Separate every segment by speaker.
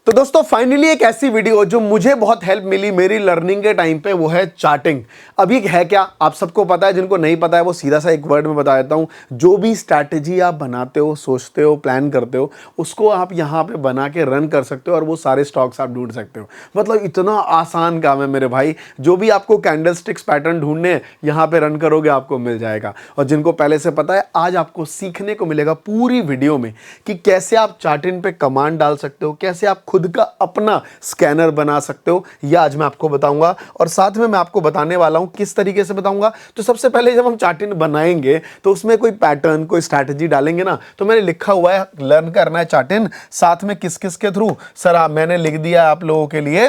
Speaker 1: तो दोस्तों फाइनली एक ऐसी वीडियो जो मुझे बहुत हेल्प मिली मेरी लर्निंग के टाइम पे, वो है चार्टिंग। अभी है क्या आप सबको पता है, जिनको नहीं पता है वो सीधा सा एक वर्ड में बता देता हूं। जो भी स्ट्रैटेजी आप बनाते हो, सोचते हो, प्लान करते हो, उसको आप यहां पे बना के रन कर सकते हो और वो सारे स्टॉक्स आप ढूंढ सकते हो। मतलब इतना आसान काम है मेरे भाई। जो भी आपको कैंडल स्टिक्स पैटर्न ढूंढने यहां पे रन करोगे आपको मिल जाएगा। और जिनको पहले से पता है, आज आपको सीखने को मिलेगा पूरी वीडियो में कि कैसे आप चार्टिंग पे कमांड डाल सकते हो, कैसे आप खुद का अपना स्कैनर बना सकते हो, यह आज मैं आपको बताऊंगा। और साथ में मैं आपको बताने वाला हूं किस तरीके से बताऊंगा। तो सबसे पहले जब हम चार्टिंग बनाएंगे तो उसमें कोई पैटर्न, कोई स्ट्रैटेजी डालेंगे ना, तो मैंने लिखा हुआ है लर्न करना है चार्टिंग। साथ में किस किस के थ्रू सर, मैंने लिख दिया आप लोगों के लिए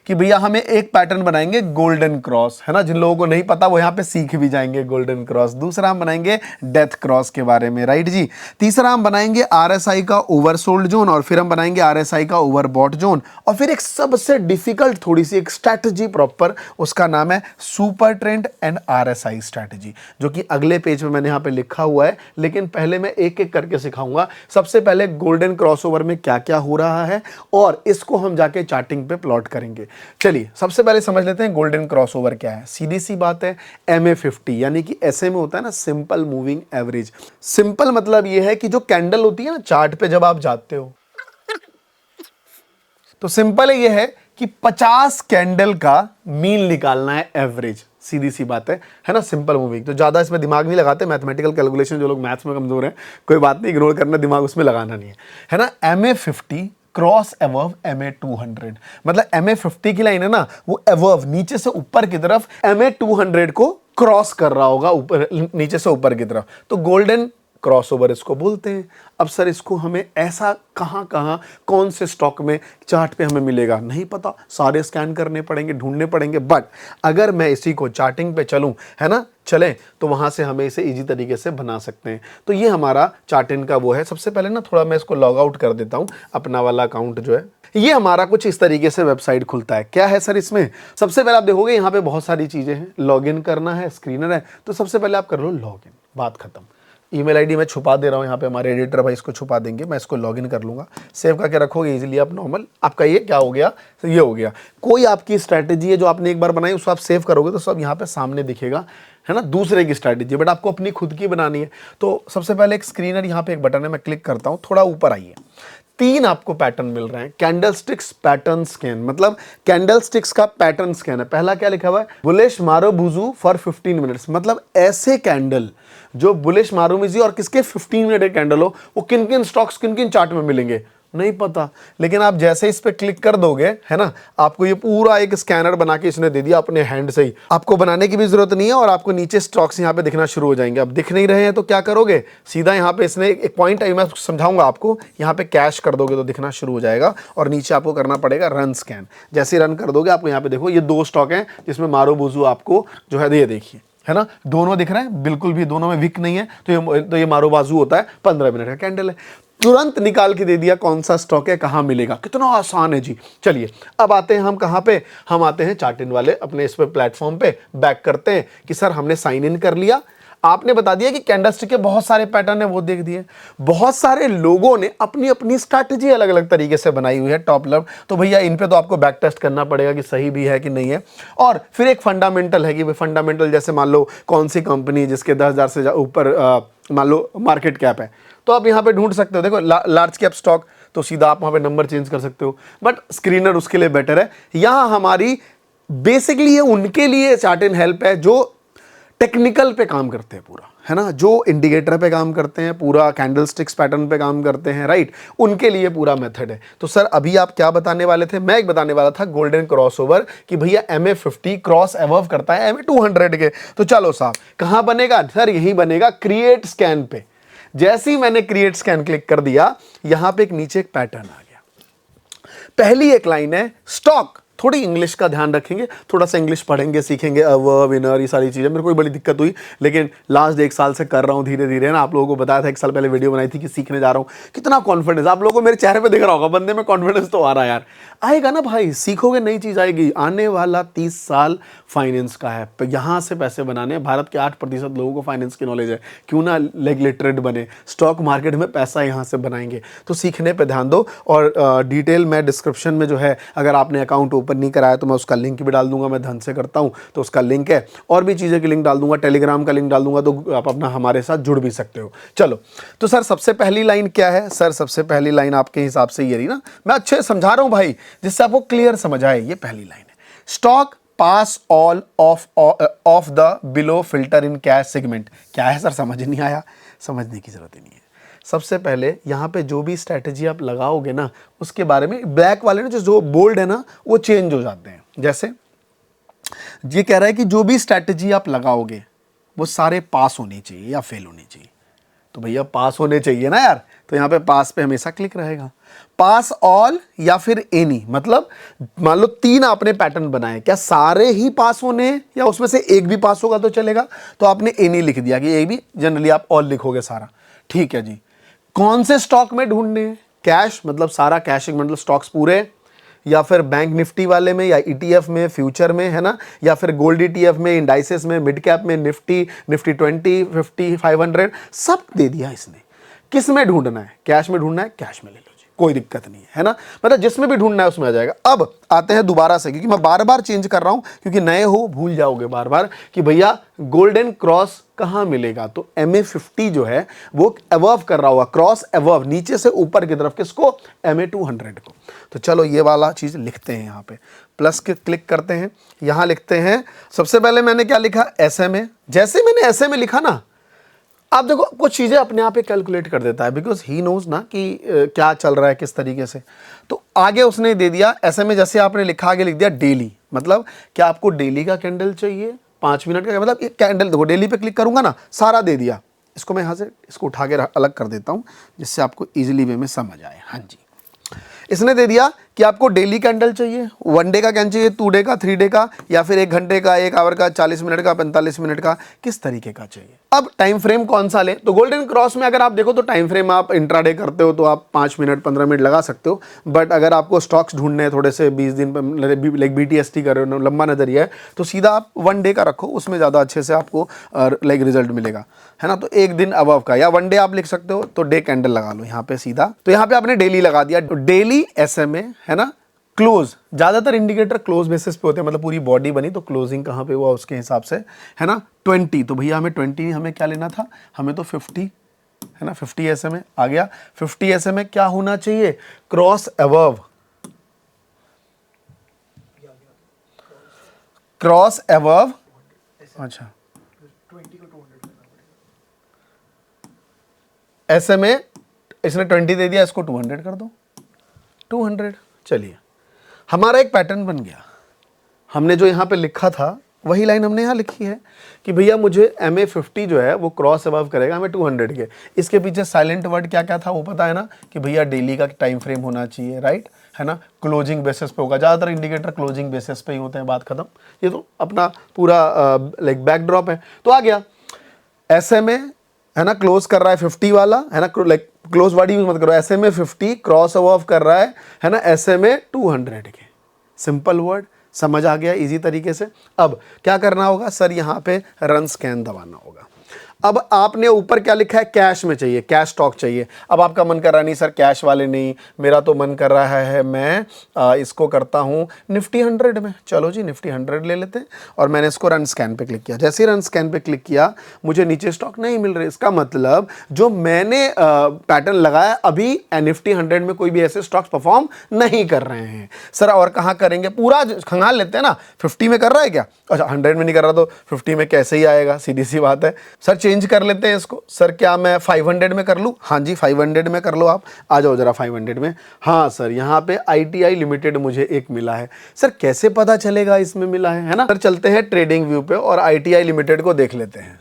Speaker 1: कि भैया हमें एक पैटर्न बनाएंगे गोल्डन क्रॉस, है ना। जिन लोगों को नहीं पता वो यहां पे सीख भी जाएंगे गोल्डन क्रॉस। दूसरा हम बनाएंगे डेथ क्रॉस के बारे में, राइट जी। तीसरा हम बनाएंगे आरएसआई का ओवरसोल्ड जोन, और फिर हम बनाएंगे आरएसआई का ओवरबॉट जोन। और फिर एक सबसे डिफिकल्ट थोड़ी सी एक स्ट्रैटेजी प्रॉपर, उसका नाम है super trend and RSI strategy, जो कि अगले पेज में मैंने यहां पे लिखा हुआ है। लेकिन पहले मैं एक एक करके सिखाऊंगा। सबसे पहले गोल्डन क्रॉसओवर में क्या क्या हो रहा है और इसको हम जाके चार्टिंग पे प्लॉट करेंगे। चलिए सबसे पहले समझ लेते हैं गोल्डन क्रॉसओवर क्या है। सीधी सी बात है, MA50 यानी कि ऐसे में होता है ना सिंपल मूविंग एवरेज। सिंपल मतलब यह है कि जो कैंडल होती है ना चार्ट पे जब आप जाते हो, तो सिंपल ये है कि 50 कैंडल का मीन निकालना है एवरेज। सीधी सी बात है ना। सिंपल मूविंग तो ज्यादा इसमें दिमाग नहीं लगाते, मैथमेटिकल कैलकुलेशन, जो लोग मैथ्स में कमजोर हैं कोई बात नहीं, इग्नोर करना, दिमाग उसमें लगाना नहीं है ना। MA50 क्रॉस अबव MA200, मतलब MA50 की लाइन है ना, वो अबव नीचे से ऊपर की तरफ MA200 को क्रॉस कर रहा होगा, ऊपर नीचे से ऊपर की तरफ, तो गोल्डन क्रॉसओवर इसको बोलते हैं। अब सर इसको हमें ऐसा कहां कहां कौन से स्टॉक में चार्ट पे हमें मिलेगा, नहीं पता, सारे स्कैन करने पड़ेंगे, ढूंढने पड़ेंगे। बट अगर मैं इसी को चार्टिंग पे चलूं, है ना, चले, तो वहां से हमें इसे इजी तरीके से बना सकते हैं। तो ये हमारा चार्टिंग का वो है। सबसे पहले ना थोड़ा मैं इसको लॉग आउट कर देता हूं, अपना वाला अकाउंट जो है। ये हमारा कुछ इस तरीके से वेबसाइट खुलता है। क्या है सर इसमें? सबसे पहले आप देखोगे यहाँ पे बहुत सारी चीजें हैं। लॉगिन करना है, स्क्रीनर है, तो सबसे पहले आप कर लो लॉगिन, बात खत्म। ईमेल आईडी मैं छुपा दे रहा हूँ यहाँ पे, हमारे एडिटर भाई इसको छुपा देंगे, मैं इसको लॉगिन कर लूँगा। सेव करके रखोगे इजीली आप नॉर्मल। आपका ये क्या हो गया, तो ये हो गया। कोई आपकी स्ट्रैटेजी है जो आपने एक बार बनाई, उसको आप सेव करोगे तो सब यहाँ पे सामने दिखेगा, है ना, दूसरे की स्ट्रैटेजी, बट आपको अपनी खुद की बनानी है। तो सबसे पहले एक स्क्रीनर, यहाँ पे एक बटन है, मैं क्लिक करता हूँ, थोड़ा ऊपर आइए। 3 आपको पैटर्न मिल रहे हैं। कैंडल स्टिक्स पैटर्न स्कैन, मतलब कैंडल स्टिक्स का पैटर्न स्कैन है। पहला क्या लिखा हुआ है, बुलिश मारुबुजू फॉर 15 मिनट्स, मतलब ऐसे कैंडल जो बुलिश मारुबुजू और किसके 15 मिनट कैंडल हो, वो किन किन स्टॉक्स, किन किन चार्ट में मिलेंगे नहीं पता। लेकिन आप जैसे इस पे क्लिक कर दोगे, है ना, आपको ये पूरा एक स्कैनर बना के इसने दे दिया अपने हैंड से ही। आपको बनाने की भी जरूरत नहीं है और आपको नीचे स्टॉक्स यहाँ पे दिखना शुरू हो जाएंगे। अब दिख नहीं रहे हैं तो क्या करोगे, सीधा यहाँ पे इसने एक पॉइंट है, मैं समझाऊंगा आपको, यहाँ पे कैश कर दोगे तो दिखना शुरू हो जाएगा। और नीचे आपको करना पड़ेगा रन स्कैन। जैसे रन कर दोगे आपको यहाँ पे देखो ये 2 स्टॉक हैं जिसमें मारुबुजू आपको जो है, ये देखिए, है ना, दोनों दिख रहे हैं, बिल्कुल भी दोनों में विक नहीं है। तो ये मारुबुजू होता है, 15 मिनट का कैंडल है, तुरंत निकाल के दे दिया कौन सा स्टॉक है, कहां मिलेगा। कितना आसान है जी। चलिए अब आते हैं हम कहां पे, हम आते हैं चार्टिंग वाले अपने इस पे प्लेटफॉर्म पे। बैक करते हैं कि सर हमने साइन इन कर लिया, आपने बता दिया कि कैंडलस्टिक के बहुत सारे पैटर्न है, वो देख दिए। बहुत सारे लोगों ने अपनी अपनी स्ट्रैटेजी अलग अलग तरीके से बनाई हुई है, टॉप लेवल। तो भैया इन पे तो आपको बैक टेस्ट करना पड़ेगा कि सही भी है कि नहीं है। और फिर एक फंडामेंटल है कि फंडामेंटल, जैसे मान लो कौन सी कंपनी जिसके 10,000 से ऊपर मान लो मार्केट कैप है, तो आप यहाँ पे ढूंढ सकते हो। देखो लार्ज कैप स्टॉक, तो सीधा आप वहां पे नंबर चेंज कर सकते हो, बट स्क्रीनर उसके लिए बेटर है। यहां हमारी बेसिकली ये उनके लिए चार्टिंग हेल्प है जो टेक्निकल पे काम करते हैं पूरा, है ना, जो इंडिकेटर पे काम करते हैं, पूरा कैंडल स्टिक्स पैटर्न पे काम करते हैं, राइट, उनके लिए पूरा मेथड है। तो सर अभी आप क्या बताने वाले थे? मैं एक बताने वाला था गोल्डन क्रॉसओवर, कि भैया MA50 क्रॉस अबव करता है MA200 के। तो चलो साहब, कहां बनेगा सर? यही बनेगा क्रिएट स्कैन पे। जैसे ही मैंने क्रिएट स्कैन क्लिक कर दिया, यहां पे एक नीचे एक पैटर्न आ गया। पहली एक लाइन है स्टॉक थोड़ी इंग्लिश का ध्यान रखेंगे, थोड़ा सा इंग्लिश पढ़ेंगे, सीखेंगे, वर्ब, इनर, ये सारी चीज़ें। मेरे को बड़ी दिक्कत हुई, लेकिन लास्ट 1 साल से कर रहा हूँ धीरे धीरे ना। आप लोगों को बताया था 1 साल पहले वीडियो बनाई थी कि सीखने जा रहा हूँ। कितना कॉन्फिडेंस आप लोगों को मेरे चेहरे पे दिख रहा होगा, बंदे में कॉन्फिडेंस तो आ रहा है यार। आएगा ना भाई, सीखोगे नई चीज़ आएगी। आने वाला 30 साल फाइनेंस का है, यहाँ से पैसे बनाने हैं। भारत के 8% लोगों को फाइनेंस की नॉलेज है, क्यों ना लेग लिटरेट बने, स्टॉक मार्केट में पैसा यहाँ से बनाएंगे। तो सीखने पे ध्यान दो। और डिटेल मैं डिस्क्रिप्शन में जो है, अगर आपने अकाउंट ओपन नहीं कराया तो मैं उसका लिंक भी डाल दूंगा। मैं धन से करता हूँ तो उसका लिंक है, और भी चीज़ें की लिंक डाल दूंगा, टेलीग्राम का लिंक डाल दूंगा, तो आप अपना हमारे साथ जुड़ भी सकते हो। चलो, तो सर सबसे पहली लाइन क्या है? सर सबसे पहली लाइन आपके हिसाब से ये रही ना, मैं अच्छे समझा रहा हूँ भाई, जिससे आपको क्लियर समझ आए। ये पहली लाइन है, stock pass all of the below filter in cash segment. क्या है सर? समझ नहीं आया? समझने की जरूरत ही नहीं है। सबसे पहले यहाँ पे जो भी स्ट्रैटेजी आप लगाओगे ना, उसके बारे में ब्लैक वाले ना जो बोल्ड है ना, वो चेंज हो जाते हैं। जैसे ये कह रहा है कि जो भी स्ट्रैटेजी आप लगाओगे वो सारे पास होने चाहिए या फेल होने चाहिए। तो भैया पास होने चाहिए ना यार, तो यहाँ पे पास पे हमेशा क्लिक रहेगा। पास ऑल या फिर एनी, मतलब मान लो 3 आपने पैटर्न बनाए, क्या सारे ही पास होने हैं या उसमें से एक भी पास होगा तो चलेगा? तो आपने एनी लिख दिया कि एक भी, जनरली आप ऑल लिखोगे सारा। ठीक है जी। कौन से स्टॉक में ढूंढने हैं? कैश, मतलब सारा कैश, मतलब स्टॉक्स पूरे, या फिर बैंक निफ्टी वाले में, या ईटीएफ में, फ्यूचर में, है ना, या फिर गोल्ड ईटीएफ में, इंडाइसेस में, मिड कैप में, निफ्टी 20, 50, 500, सब दे दिया इसने। किस में ढूंढना है? कैश में ढूंढना है, कैश में ले लो जी, कोई दिक्कत नहीं है ना, मतलब जिसमें भी ढूंढना है उसमें आ जाएगा। अब आते हैं दोबारा से, क्योंकि मैं बार बार चेंज कर रहा हूं, क्योंकि नए हो भूल जाओगे बार बार कि भैया गोल्डन क्रॉस कहां मिलेगा। तो MA50 जो है वो अबव कर रहा होगा, क्रॉस अबव, नीचे से ऊपर की तरफ, किसको? MA200 को। तो चलो ये वाला चीज लिखते हैं, यहाँ पे प्लस के क्लिक करते हैं, यहां लिखते हैं। सबसे पहले मैंने क्या लिखा? SMA। जैसे मैंने SMA लिखा ना, आप देखो कुछ चीज़ें अपने आप ही कैलकुलेट कर देता है, बिकॉज ही नोज ना कि क्या चल रहा है किस तरीके से। तो आगे उसने दे दिया SMA, जैसे आपने लिखा, आगे लिख दिया डेली। मतलब क्या आपको डेली का कैंडल चाहिए, 5 मिनट का, मतलब एक कैंडल देखो, डेली पे क्लिक करूंगा ना, सारा दे दिया। इसको मैं यहाँ से इसको उठा के अलग कर देता हूँ, जिससे आपको ईजिली वे में समझ आए। हाँ जी, इसने दे दिया कि आपको डेली कैंडल चाहिए, 1 डे का कैंडल चाहिए, 2 डे का, 3 डे का, या फिर 1 घंटे का, 1 आवर का, 40 मिनट का, 45 मिनट का, किस तरीके का चाहिए। अब टाइम फ्रेम कौन सा ले? तो गोल्डन क्रॉस में अगर आप देखो तो टाइम फ्रेम आप इंट्राडे करते हो तो आप 5 मिनट 15 मिनट लगा सकते हो, बट अगर आपको स्टॉक्स ढूंढने हैं थोड़े से 20 दिन लाइक BTST कर रहे हो, लंबा नजरिया है, तो सीधा आप 1 डे का रखो, उसमें ज़्यादा अच्छे से आपको लाइक रिजल्ट मिलेगा, है ना। तो 1 दिन अबव का, या 1 डे आप लिख सकते हो, तो डे कैंडल लगा लो यहाँ पे सीधा। तो यहाँ पे आपने डेली लगा दिया, डेली SMA, है ना। क्लोज, ज्यादातर इंडिकेटर क्लोज बेसिस पे होते हैं, मतलब पूरी बॉडी बनी तो क्लोजिंग कहाँ पे हुआ उसके हिसाब से, है ना। 20, तो भैया हमें 20, हमें क्या लेना था? हमें तो 50, है ना, 50 SMA आ गया। 50 SMA क्या होना चाहिए? Cross above, cross above. अच्छा, SMA इसने 20 दे दिया, इसको 200 कर दो, 200। चलिए, हमारा एक पैटर्न बन गया। हमने जो यहाँ पे लिखा था वही लाइन हमने यहाँ लिखी है कि भैया मुझे MA50 जो है वो क्रॉस अबव करेगा हमें 200 के। इसके पीछे साइलेंट वर्ड क्या क्या था वो पता है ना, कि भैया डेली का टाइम फ्रेम होना चाहिए, राइट, है ना। क्लोजिंग बेसिस पे होगा, ज़्यादातर इंडिकेटर क्लोजिंग बेसिस पे ही होते हैं, बात खत्म। ये तो अपना पूरा लाइक बैकड्रॉप है। तो आ गया SMA, है ना, क्लोज कर रहा है 50 वाला, है ना, लाइक क्लोज वर्ड यूज मत करो, SMA50 क्रॉस अबव कर रहा है ना, SMA 200 के। सिंपल वर्ड, समझ आ गया इजी तरीके से। अब क्या करना होगा सर? यहाँ पे रन स्कैन दबाना होगा। अब आपने ऊपर क्या लिखा है? कैश में चाहिए, कैश स्टॉक चाहिए। अब आपका मन कर रहा नहीं सर कैश वाले नहीं, मेरा तो मन कर रहा है मैं इसको करता हूँ निफ्टी 100 में। चलो जी निफ्टी 100 ले लेते हैं, और मैंने इसको रन स्कैन पे क्लिक किया। जैसे ही रन स्कैन पे क्लिक किया मुझे नीचे स्टॉक नहीं मिल रहे। इसका मतलब जो मैंने पैटर्न लगाया अभी निफ्टी 100 में कोई भी ऐसे स्टॉक्स परफॉर्म नहीं कर रहे हैं सर। और कहाँ करेंगे? पूरा खंगाल लेते हैं ना। 50 में कर रहा है क्या? अच्छा 100 में नहीं कर रहा तो 50 में कैसे ही आएगा? सीधी सी बात है सर। चेंज कर लेते हैं इसको। सर क्या मैं 500 में कर लूँ? हाँ जी 500 में कर लो आप। आ जाओ जरा 500 में। हाँ सर यहाँ पे ITI लिमिटेड मुझे एक मिला है। सर कैसे पता चलेगा इसमें मिला है ना? सर चलते हैं ट्रेडिंग व्यू पे और ITI लिमिटेड को देख लेते हैं,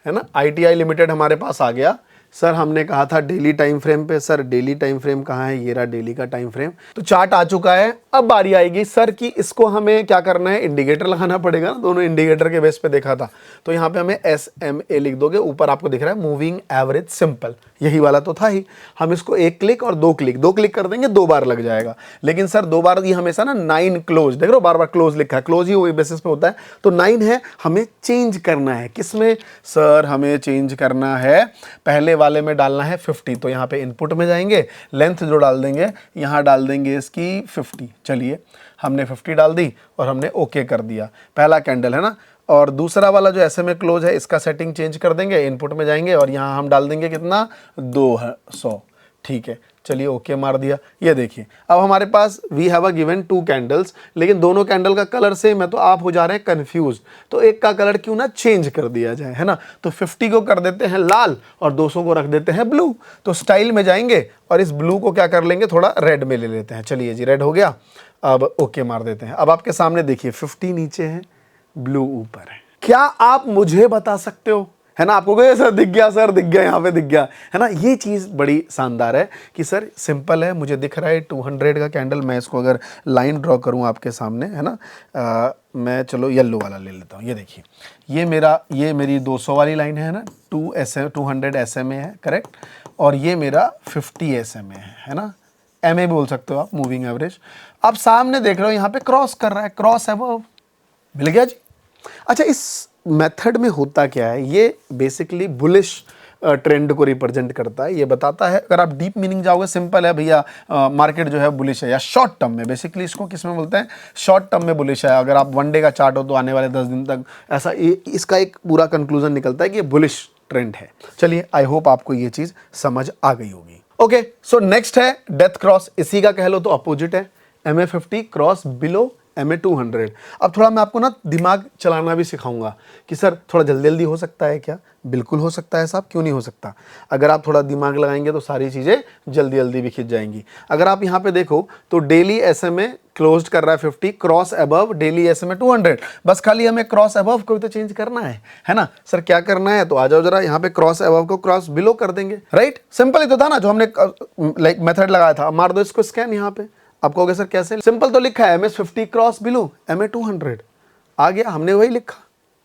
Speaker 1: है ना। ITI लिमिटेड हमारे पास आ गया। सर हमने कहा था डेली टाइम फ्रेम पे, सर डेली टाइम फ्रेम कहाँ है, ये रहा डेली का टाइम फ्रेम। तो चार्ट आ चुका है। अब बारी आएगी सर कि इसको हमें क्या करना है, इंडिकेटर लगाना पड़ेगा ना, दोनों इंडिकेटर के बेस पे देखा था। तो यहाँ पे हमें SMA लिख दोगे, ऊपर आपको दिख रहा है मूविंग एवरेज सिंपल, यही वाला तो था ही। हम इसको 1 क्लिक और 2 क्लिक कर देंगे, 2 बार लग जाएगा। लेकिन सर 2 बार ये हमेशा ना 9 क्लोज, देख रहे हो बार बार क्लोज लिखा है, क्लोज ही वही बेसिस पे होता है। तो 9 है, हमें चेंज करना है किसमें सर, हमें चेंज करना है पहले वाले में डालना है 50। तो यहाँ पे इनपुट में जाएंगे, लेंथ जो डाल देंगे यहाँ डाल देंगे इसकी 50। चलिए हमने 50 डाल दी और हमने ओके कर दिया, पहला कैंडल है ना। और दूसरा वाला जो SMA क्लोज है इसका सेटिंग चेंज कर देंगे, इनपुट में जाएंगे और यहाँ हम डाल देंगे कितना 200। ठीक है, चलिए ओके मार दिया। ये देखिए अब हमारे पास we have a given 2 candles, लेकिन दोनों कैंडल का कलर सेम है, तो आप हो जा रहे हैं कंफ्यूज। तो एक का कलर क्यों ना चेंज कर दिया जाए, है ना। तो 50 को कर देते हैं लाल और 200 को रख देते हैं ब्लू। तो स्टाइल में जाएंगे और इस ब्लू को क्या कर लेंगे, थोड़ा रेड में ले लेते हैं। चलिए जी रेड हो गया, अब ओके मार देते हैं। अब आपके सामने देखिए 50 नीचे है, ब्लू ऊपर है। क्या आप मुझे बता सकते हो, है ना, आपको कहे सर दिख गया, सर दिख गया, यहाँ पे दिख गया, है ना। ये चीज़ बड़ी शानदार है कि सर सिंपल है, मुझे दिख रहा है 200 का कैंडल। मैं इसको अगर लाइन ड्रॉ करूँ आपके सामने, है ना, मैं चलो येलो वाला ले लेता हूँ। ये देखिए ये मेरी 200 वाली लाइन है ना, 200 SMA है, करेक्ट। और ये मेरा 50 SMA है ना, MA बोल सकते हो आप, मूविंग एवरेज। आप सामने देख रहे हो यहाँ पे क्रॉस कर रहा है, क्रॉस है वो, मिल गया जी। अच्छा, इस मेथड में होता क्या है, ये बेसिकली बुलिश ट्रेंड को रिप्रेजेंट करता है। ये बताता है, अगर आप डीप मीनिंग जाओगे सिंपल है भैया, मार्केट जो है बुलिश है या शॉर्ट टर्म में, बेसिकली इसको किस में बोलते हैं, शॉर्ट टर्म में बुलिश है। अगर आप 1 डे का चार्ट हो तो आने वाले 10 दिन तक ऐसा इसका एक पूरा कंक्लूजन निकलता है कि ये बुलिश ट्रेंड है। चलिए आई होप आपको ये चीज़ समझ आ गई होगी। ओके, सो नेक्स्ट है डेथ क्रॉस, इसी का कह लो तो अपोजिट है, MA 50 क्रॉस बिलो MA 200। अब थोड़ा मैं आपको ना दिमाग चलाना भी सिखाऊंगा कि सर थोड़ा जल्दी जल्दी हो सकता है क्या, बिल्कुल हो सकता है साहब, क्यों नहीं हो सकता। अगर आप थोड़ा दिमाग लगाएंगे तो सारी चीज़ें जल्दी जल्दी भी खिंच जाएंगी। अगर आप यहाँ पे देखो तो डेली SMA क्लोज्ड कर रहा है 50, क्रॉस अबव डेली SMA 200। बस खाली हमें क्रॉस अबव को तो चेंज करना है ना। सर क्या करना है, तो आ जाओ जरा यहाँ पे, क्रॉस अबव को क्रॉस बिलो कर देंगे, राइट। सिंपल ही तो था ना जो हमने लाइक मेथड लगाया था। मार दो इसको स्कैन यहाँ पे। आप कहोगे सर कैसे, सिंपल तो लिखा है MS 50 क्रॉस बिलो MA 200 आ गया, हमने वही लिखा,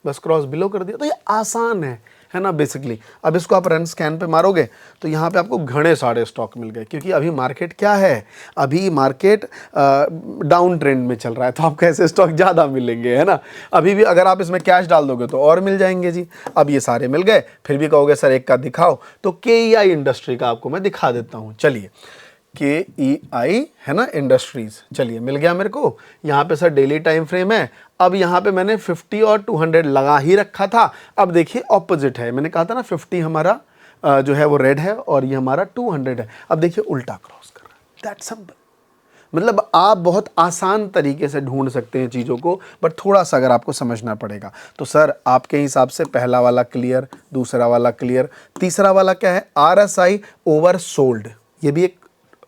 Speaker 1: बस क्रॉस बिलो कर दिया। तो ये आसान है ना बेसिकली। अब इसको आप रन स्कैन पे मारोगे तो यहाँ पे आपको घने सारे स्टॉक मिल गए, क्योंकि अभी मार्केट क्या है, अभी मार्केट डाउन ट्रेंड में चल रहा है, तो आपको ऐसे स्टॉक ज़्यादा मिलेंगे, है ना। अभी भी अगर आप इसमें कैश डाल दोगे तो और मिल जाएंगे जी। अब ये सारे मिल गए, फिर भी कहोगे सर एक का दिखाओ, तो KEI इंडस्ट्री का आपको मैं दिखा देता हूँ। चलिए KEI है ना इंडस्ट्रीज, चलिए मिल गया मेरे को। यहाँ पे सर डेली टाइम फ्रेम है। अब यहाँ पे मैंने 50 और 200 लगा ही रखा था। अब देखिए ऑपोजिट है, मैंने कहा था ना 50 हमारा जो है वो रेड है और ये हमारा 200 है। अब देखिए उल्टा क्रॉस कर रहा है, दैट सिंपल। मतलब आप बहुत आसान तरीके से ढूंढ सकते हैं चीज़ों को, बट थोड़ा सा अगर आपको समझना पड़ेगा। तो सर आपके हिसाब से पहला वाला क्लियर, दूसरा वाला क्लियर, तीसरा वाला क्या है, RSI ओवर सोल्ड। ये भी एक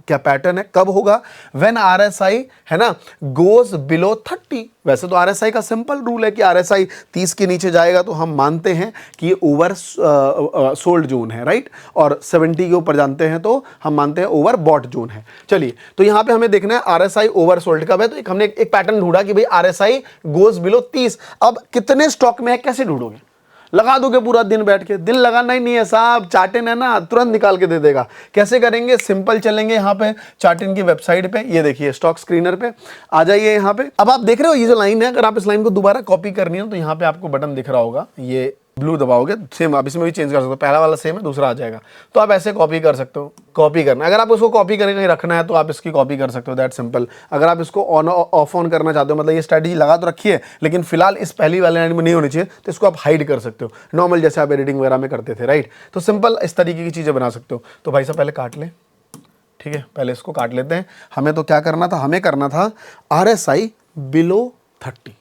Speaker 1: क्या पैटर्न है, कब होगा, व्हेन RSI है ना गोज बिलो 30। वैसे तो RSI का सिंपल रूल है कि RSI 30 के नीचे जाएगा तो हम मानते हैं कि ये ओवर सोल्ड जोन है, राइट। और 70 के ऊपर जानते हैं तो हम मानते हैं ओवर बॉट जोन है। चलिए तो यहाँ पे हमें देखना है RSI ओवर सोल्ड कब है। तो हमने एक पैटर्न ढूंढा कि भाई RSI गोज बिलो 30। अब कितने स्टॉक में है, कैसे ढूंढोगे, लगा दोगे पूरा दिन बैठ के, दिन लगाना ही नहीं है साहब, चार्टिन है ना तुरंत निकाल के दे देगा। कैसे करेंगे, सिंपल चलेंगे यहाँ पे चार्टिन की वेबसाइट पे, ये देखिए स्टॉक स्क्रीनर पे आ जाइए यहाँ पे। अब आप देख रहे हो ये जो लाइन है, अगर आप इस लाइन को दोबारा कॉपी करनी है तो यहाँ पे आपको बटन दिख रहा होगा, ये ब्लू दबाओगे, सेम आप इसमें भी चेंज कर सकते हो, पहला वाला सेम है, दूसरा आ जाएगा। तो आप ऐसे कॉपी कर सकते हो, कॉपी करना, अगर आप उसको कॉपी करके कहीं रखना है तो आप इसकी कॉपी कर सकते हो, दैट सिंपल। अगर आप इसको ऑन ऑफ ऑन करना चाहते हो, मतलब ये स्ट्रैटेजी लगा तो रखी है लेकिन फिलहाल इस पहली वाले लाइन में नहीं होनी चाहिए, तो इसको आप हाइड कर सकते हो, नॉर्मल जैसे आप एडिटिंग वगैरह में करते थे, राइट। तो सिंपल इस तरीके की चीज़ें बना सकते हो। तो भाई साहब पहले काट लें, ठीक है, पहले इसको काट लेते हैं। हमें तो क्या करना था, हमें करना था RSI बिलो 30,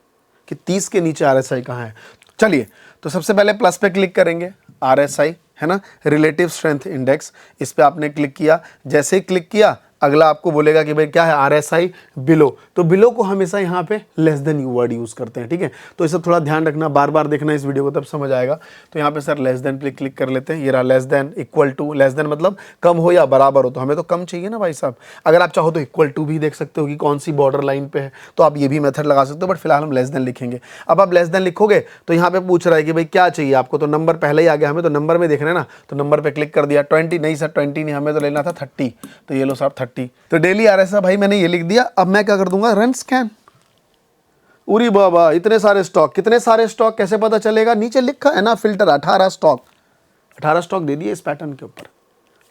Speaker 1: कि 30 के नीचे RSI कहाँ है। चलिए तो सबसे पहले प्लस पे क्लिक करेंगे, RSI है ना, रिलेटिव स्ट्रेंथ इंडेक्स, इस पे आपने क्लिक किया। जैसे ही क्लिक किया अगला आपको बोलेगा कि भाई क्या है, आरएसआई बिलो, तो बिलो को हमेशा यहाँ पे लेस देन वर्ड यूज करते हैं, ठीक है। तो इसे थोड़ा ध्यान रखना, बार बार देखना इस वीडियो को, तब समझ आएगा। तो यहाँ पे सर लेस देन पे क्लिक कर लेते हैं, ये रहा less than, equal to, less than मतलब कम हो या बराबर हो, तो हमें तो कम चाहिए ना भाई साहब। अगर आप चाहो तो इक्वल टू भी देख सकते हो कि कौन सी बॉर्डर लाइन पे है, तो आप ये भी मेथड लगा सकते हो, बट फिलहाल हम लेस देन लिखेंगे। अब आप लेस देन लिखोगे तो यहाँ पे पूछ रहा है कि भाई क्या चाहिए आपको, तो नंबर पहले ही आ गया, हमें तो नंबर में देखना है ना, तो नंबर पे क्लिक कर दिया। 20 नहीं सर 20 नहीं, हमें तो लेना था 30, तो ये लो साहब 30। तो डेली आरएसआई भाई मैंने ये लिख दिया। अब मैं क्या कर दूंगा, रन स्कैन। उरी बाबा इतने सारे स्टॉक, कितने सारे स्टॉक कैसे पता चलेगा, नीचे लिखा है ना फिल्टर 18 स्टॉक, 18 स्टॉक दे दिए इस पैटर्न के ऊपर।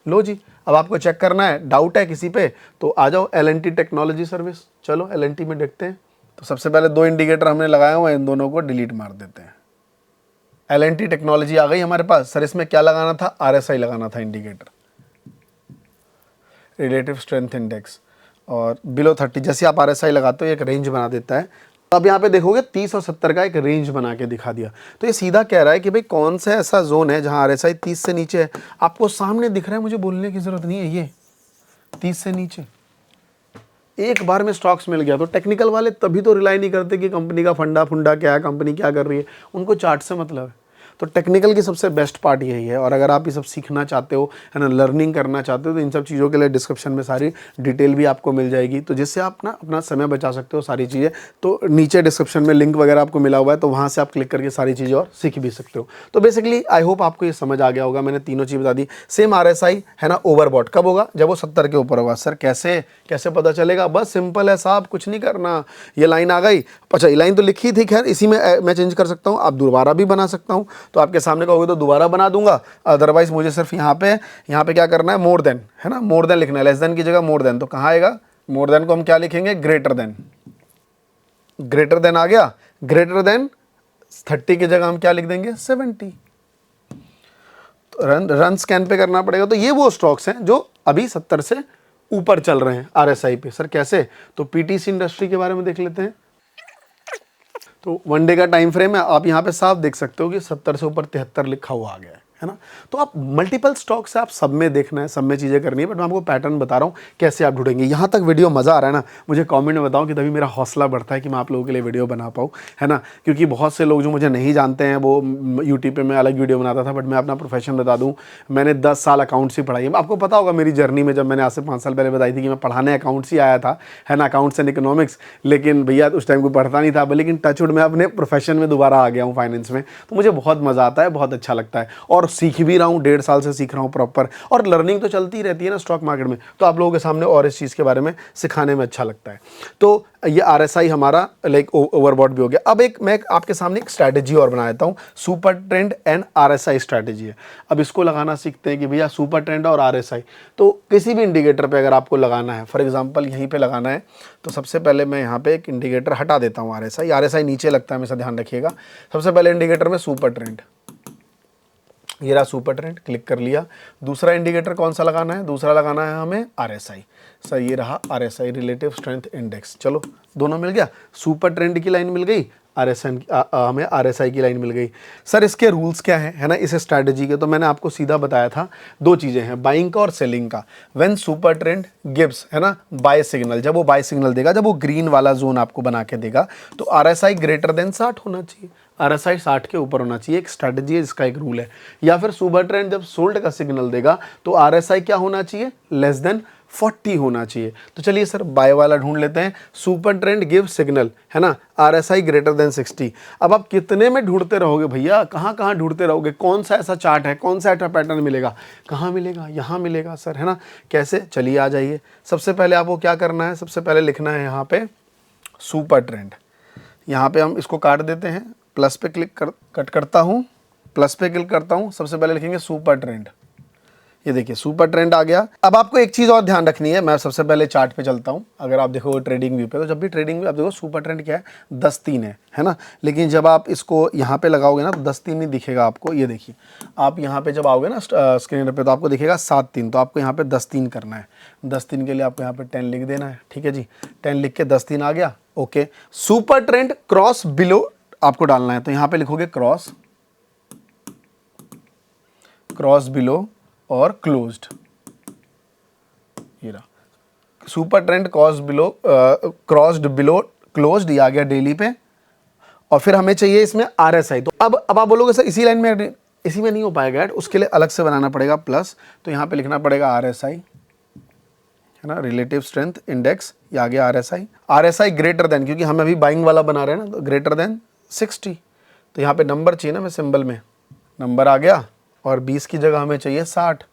Speaker 1: लो जी, अब आपको चेक करना है, डाउट है किसी पे तो आ जाओ एलएनटी टेक्नोलॉजी सर्विस, चलो एलएनटी में देखते हैं। तो सबसे पहले 2 इंडिकेटर हमने लगाए हुए हैं, इन दोनों को डिलीट मार देते हैं। एलएनटी टेक्नोलॉजी आ गई हमारे पास। सर इसमें क्या लगाना था, आरएसआई लगाना था, इंडिकेटर रिलेटिव स्ट्रेंथ इंडेक्स, और बिलो 30 जैसे आप आरएसआई लगाते हो एक रेंज बना देता है। तो अब यहाँ पे देखोगे 30 और 70 का एक रेंज बना के दिखा दिया। तो ये सीधा कह रहा है कि भाई कौन सा ऐसा जोन है जहाँ आरएसआई 30 से नीचे है। आपको सामने दिख रहा है, मुझे बोलने की जरूरत नहीं है, ये 30 से नीचे एक बार में स्टॉक्स मिल गया। तो टेक्निकल वाले तभी तो रिलाई नहीं करते कि कंपनी का फंडा फुंडा क्या है, कंपनी क्या कर रही है, उनको चार्ट से मतलब है। तो टेक्निकल की सबसे बेस्ट पार्ट यही है। और अगर आप ये सब सीखना चाहते हो, है ना, लर्निंग करना चाहते हो, तो इन सब चीज़ों के लिए डिस्क्रिप्शन में सारी डिटेल भी आपको मिल जाएगी, तो जिससे आप ना अपना समय बचा सकते हो सारी चीज़ें। तो नीचे डिस्क्रिप्शन में लिंक वगैरह आपको मिला हुआ है, तो वहाँ से आप क्लिक करके सारी चीज़ें और सीख भी सकते हो। तो बेसिकली आई होप आपको ये समझ आ गया होगा, मैंने तीनों चीज़ बता दी। सेम आरएसआई है ना, ओवरबॉट कब होगा, जब वो 70 के ऊपर होगा। सर कैसे कैसे पता चलेगा, बस सिंपल है साहब, कुछ नहीं करना। ये लाइन आ गई, अच्छा ये लाइन तो लिखी थी, खैर इसी में मैं चेंज कर सकता हूँ, आप दोबारा भी बना सकता हूँ। तो आपके सामने कहोगे तो दोबारा बना दूंगा, अदरवाइज मुझे सिर्फ यहाँ पे क्या करना है, मोर देन, है ना, मोर देन लिखना है, लेस देन की जगह मोर देन। तो कहाँ आएगा, मोर देन को हम क्या लिखेंगे, ग्रेटर देन। ग्रेटर देन आ गया, ग्रेटर देन 30 की जगह हम क्या लिख देंगे, 70। तो रन स्कैन पे करना पड़ेगा। तो ये वो स्टॉक्स हैं जो अभी 70 से ऊपर चल रहे हैं आरएसआई पे। सर कैसे, तो पीटीसी इंडस्ट्री के बारे में देख लेते हैं। तो 1 डे का टाइम फ्रेम है, आप यहाँ पे साफ देख सकते हो कि 70 से ऊपर 73 लिखा हुआ आ गया है ना। तो आप मल्टीपल स्टॉक से आप सब में देखना है, सब में चीज़ें करनी है, बट मैं आपको पैटर्न बता रहा हूँ कैसे आप ढूंढेंगे। यहाँ तक वीडियो मज़ा आ रहा है ना, मुझे कमेंट में बताओ, कि तभी मेरा हौसला बढ़ता है कि मैं आप लोगों के लिए वीडियो बना पाऊँ, है ना। क्योंकि बहुत से लोग जो मुझे नहीं जानते हैं, वो यूट्यूब पर मैं अलग वीडियो बनाता था, बट मैं अपना प्रोफेशन बता दूँ, मैंने 10 साल अकाउंट्स ही पढ़ाई है। आपको पता होगा मेरी जर्नी में, जब मैंने आज से 5 साल पहले बताई थी कि मैं पढ़ाने अकाउंट्स ही आया था, है ना, अकाउंट्स एंड इकोनॉमिक्स, लेकिन भैया उस टाइम को पढ़ता नहीं था। लेकिन टचवुड मैं अपने प्रोफेशन में दोबारा आ गया हूँ, फाइनेंस में। तो मुझे बहुत मज़ा आता है, बहुत अच्छा लगता है, और सीख भी रहा हूँ, 1.5 साल से सीख रहा हूँ प्रॉपर। और लर्निंग तो चलती रहती है ना स्टॉक मार्केट में, तो आप लोगों के सामने और इस चीज़ के बारे में सिखाने में अच्छा लगता है। तो ये आरएसआई हमारा लाइक ओवरबॉट भी हो गया। अब मैं आपके सामने एक स्ट्रैटेजी और बना देता हूँ, super trend and RSI strategy है। अब इसको लगाना सीखते हैं कि भैया सुपर ट्रेंड और आरएसआई, तो किसी भी इंडिकेटर पे अगर आपको लगाना है, फॉर एग्जांपल यहीं पे लगाना है, तो सबसे पहले मैं यहाँ पे एक इंडिकेटर हटा देता हूँ, आरएसआई नीचे लगता है, हमेशा ध्यान रखिएगा। सबसे पहले इंडिकेटर में सुपर ट्रेंड, ये रहा सुपर ट्रेंड, क्लिक कर लिया। दूसरा इंडिकेटर कौन सा लगाना है, दूसरा लगाना है हमें आरएसआई। सर ये रहा आरएसआई, रिलेटिव स्ट्रेंथ इंडेक्स। चलो दोनों मिल गया, सुपर ट्रेंड की लाइन मिल गई, हमें आरएसआई की लाइन मिल गई। सर इसके रूल्स क्या है ना, इस स्ट्रैटेजी के, तो मैंने आपको सीधा बताया था, 2 चीज़ें हैं, बाइंग का और सेलिंग का। व्हेन सुपर ट्रेंड गिव्स, है ना, बाय सिग्नल, जब वो बाय सिग्नल देगा, जब वो ग्रीन वाला जोन आपको बना के देगा, तो आरएसआई ग्रेटर देन 60 होना चाहिए, आरएसआई 60 के ऊपर होना चाहिए। एक स्ट्रैटेजी है, इसका एक रूल है। या फिर सुपर ट्रेंड जब सोल्ड का सिग्नल देगा, तो आरएसआई क्या होना चाहिए, लेस देन 40 होना चाहिए। तो चलिए सर बाय वाला ढूंढ लेते हैं, सुपर ट्रेंड गिव सिग्नल, है ना, आरएसआई ग्रेटर देन 60। अब आप कितने में ढूंढते रहोगे भैया, कहाँ कहाँ ढूंढते रहोगे, कौन सा ऐसा चार्ट है, कौन सा ऐसा पैटर्न मिलेगा, कहाँ मिलेगा, यहाँ मिलेगा सर, है ना। कैसे, चलिए आ जाइए। सबसे पहले आपको क्या करना है, सबसे पहले लिखना है यहाँ पे सुपर ट्रेंड। यहाँ पे हम इसको काट देते हैं, प्लस पे कट करता हूँ, प्लस पे क्लिक करता हूँ। सबसे पहले लिखेंगे सुपर ट्रेंड, ये देखिए सुपर ट्रेंड आ गया। अब आपको एक चीज़ और ध्यान रखनी है, मैं सबसे पहले चार्ट पे चलता हूँ। अगर आप देखो ट्रेडिंग व्यू पे, तो जब भी ट्रेडिंग व्यू आप देखो सुपर ट्रेंड क्या है, 10-3 है ना। लेकिन जब आप इसको यहाँ पे लगाओगे ना, तो 10-3 नहीं दिखेगा आपको। ये देखिए आप यहाँ पे जब आओगे ना स्क्रीन पे, तो आपको दिखेगा 7-3, तो आपको यहाँ पे 10-3 करना है। 10-3 के लिए आपको यहाँ पे 10 लिख देना है, ठीक है जी। 10 लिख के 10-3 आ गया, okay. Super trend cross below आपको डालना है, तो यहाँ पे लिखोगे क्रॉस बिलो और क्लोज्ड, ये रहा। Super trend crossed below closed, ये आ गया डेली पे, और फिर हमें चाहिए इसमें RSI। तो अब आप बोलोगे सर इसी लाइन में, इसी में नहीं हो पाएगा ऐड, उसके लिए अलग से बनाना पड़ेगा प्लस, तो यहाँ पे लिखना पड़ेगा RSI, है ना, रिलेटिव स्ट्रेंथ इंडेक्स, ये आ गया RSI ग्रेटर देन, क्योंकि हम अभी बाइंग वाला बना रहे हैं ना, तो ग्रेटर देन 60, तो यहाँ पे नंबर चाहिए ना, मैं सिंबल में नंबर आ गया, और 20 की जगह हमें चाहिए 60,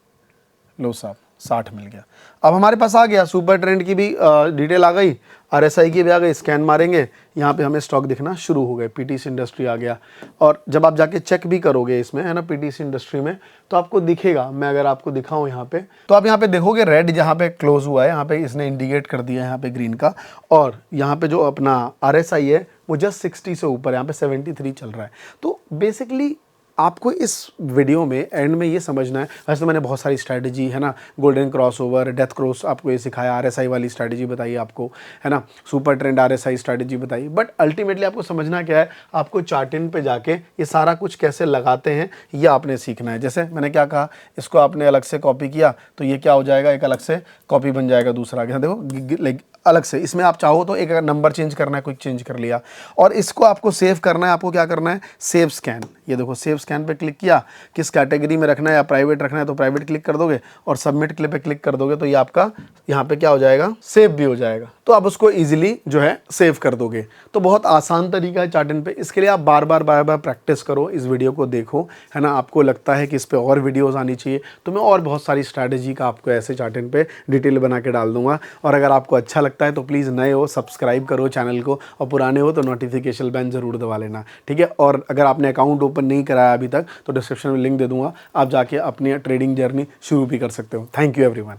Speaker 1: लो साहब 60 मिल गया। अब हमारे पास आ गया सुपर ट्रेंड की भी डिटेल आ गई, RSI की भी आ गई, स्कैन मारेंगे, यहाँ पे हमें स्टॉक दिखना शुरू हो गए, PTC इंडस्ट्री आ गया। और जब आप जाके चेक भी करोगे इसमें, है ना, PTC इंडस्ट्री में, तो आपको दिखेगा, मैं अगर आपको दिखाऊं यहाँ पे, तो आप यहाँ पे देखोगे रेड जहाँ पे क्लोज हुआ है, यहाँ पे इसने इंडिकेट कर दिया है यहाँ पे ग्रीन का, और यहाँ पे जो अपना RSI है वो जस्ट 60 से ऊपर, यहाँ पे 73 चल रहा है। तो बेसिकली आपको इस वीडियो में एंड में ये समझना है, वैसे तो मैंने बहुत सारी स्ट्रैटेजी, है ना, गोल्डन क्रॉसओवर, डेथ क्रॉस आपको ये सिखाया, RSI वाली स्ट्रैटेजी बताई आपको, है ना, सुपर ट्रेंड RSI स्ट्रैटेजी बताई, बट अल्टीमेटली आपको समझना क्या है, आपको चार्टिन पे जाके ये सारा कुछ कैसे लगाते हैं ये आपने सीखना है। जैसे मैंने क्या कहा, इसको आपने अलग से कॉपी किया तो ये क्या हो जाएगा, एक अलग से कॉपी बन जाएगा दूसरा, क्या देखो लाइक अलग से, इसमें आप चाहो तो एक नंबर चेंज करना है, क्विक चेंज कर लिया, और इसको आपको सेव करना है। आपको क्या करना है, सेव स्कैन, ये देखो सेव स्कैन पे क्लिक किया, किस कैटेगरी में रखना है या प्राइवेट रखना है तो प्राइवेट क्लिक कर दोगे, और सबमिट क्लिक पे क्लिक कर दोगे, तो ये आपका यहाँ पे क्या हो जाएगा, सेव भी हो जाएगा, तो आप उसको ईजिली जो है सेव कर दोगे। तो बहुत आसान तरीका है चार्टिन पे, इसके लिए आप बार बार प्रैक्टिस करो, इस वीडियो को देखो, है ना, आपको लगता है कि इस पर और वीडियोज़ आनी चाहिए तो मैं और बहुत सारी स्ट्रैटेजी का आपको ऐसे चार्टिन पे डिटेल बना के डाल दूंगा। और अगर आपको अच्छा लगता है तो प्लीज़ नए हो सब्सक्राइब करो चैनल को, और पुराने हो तो नोटिफिकेशन बेल जरूर दबा लेना, ठीक है। और अगर आपने अकाउंट ओपन नहीं कराया अभी तक तो डिस्क्रिप्शन में लिंक दे दूंगा, आप जाके अपनी ट्रेडिंग जर्नी शुरू भी कर सकते हो। Thank you everyone.